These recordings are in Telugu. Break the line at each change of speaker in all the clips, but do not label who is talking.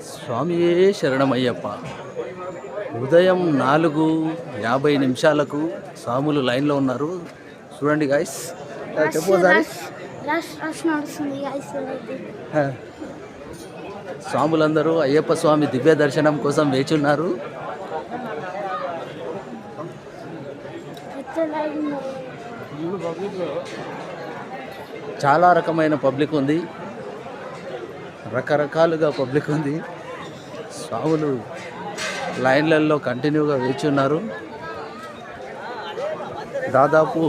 స్వామియే శరణమయ్యప్ప. ఉదయం 4:50 స్వాములు లైన్లో ఉన్నారు. చూడండి గాయస్, చెప్పు ఒకసారి. స్వాములందరూ అయ్యప్ప స్వామి దివ్య దర్శనం కోసం వేచి ఉన్నారు. చాలా రకమైన పబ్లిక్ ఉంది, రకరకాలుగా పబ్లిక్ ఉంది. స్వాములు లైన్లలో కంటిన్యూగా వేచి ఉన్నారు. దాదాపు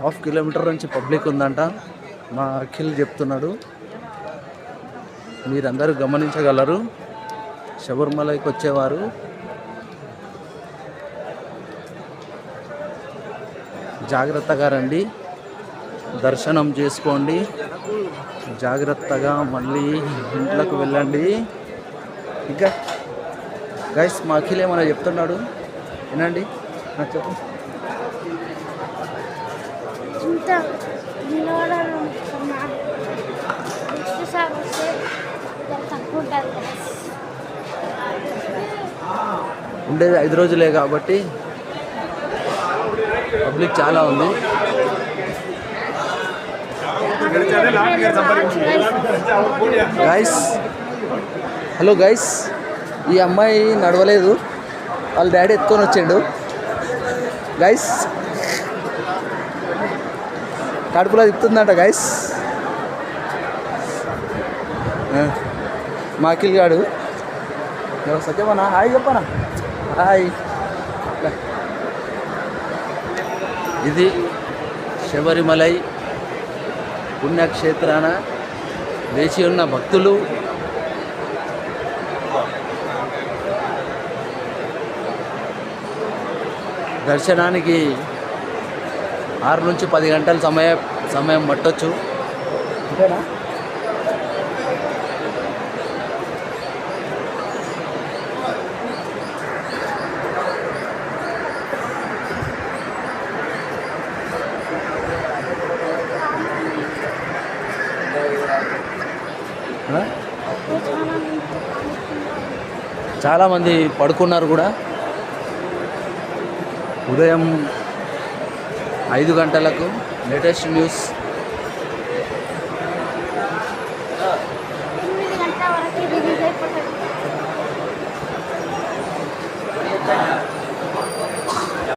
1/2 కిలోమీటర్ నుంచి పబ్లిక్ ఉందంట, మా అఖిల్ చెప్తున్నాడు. మీరందరూ గమనించగలరు. శబరిమలైకి వచ్చేవారు జాగ్రత్తగా రండి, దర్శనం చేసుకోండి, జాగ్రత్తగా మళ్ళీ ఇంట్లోకి వెళ్ళండి. ఇంకా గైస్, మా అఖిల్ ఏమైనా చెప్తున్నాడు, వినండి. నాకు చెప్పు. ఉండేది 5 రోజులే కాబట్టి పబ్లిక్ చాలా ఉంది. గైస్, హలో గైస్, ఈ అమ్మాయి నడవలేదు, వాళ్ళ డాడీ ఎత్తుకొని వచ్చిండు. గైస్, కడుపులో తిప్పుతుందంట గైస్. మా అఖిల్ గాడు సత్యమన్నా, హాయ్ చెప్పనా. హాయ్. ఇది శబరిమలై పుణ్యక్షేత్రాన వేచి ఉన్న భక్తులు. దర్శనానికి 6 నుంచి 10 గంటల సమయం పట్టొచ్చు. అంతేనా? చాలామంది పడుకున్నారు కూడా. ఉదయం 5 గంటలకు లేటెస్ట్ న్యూస్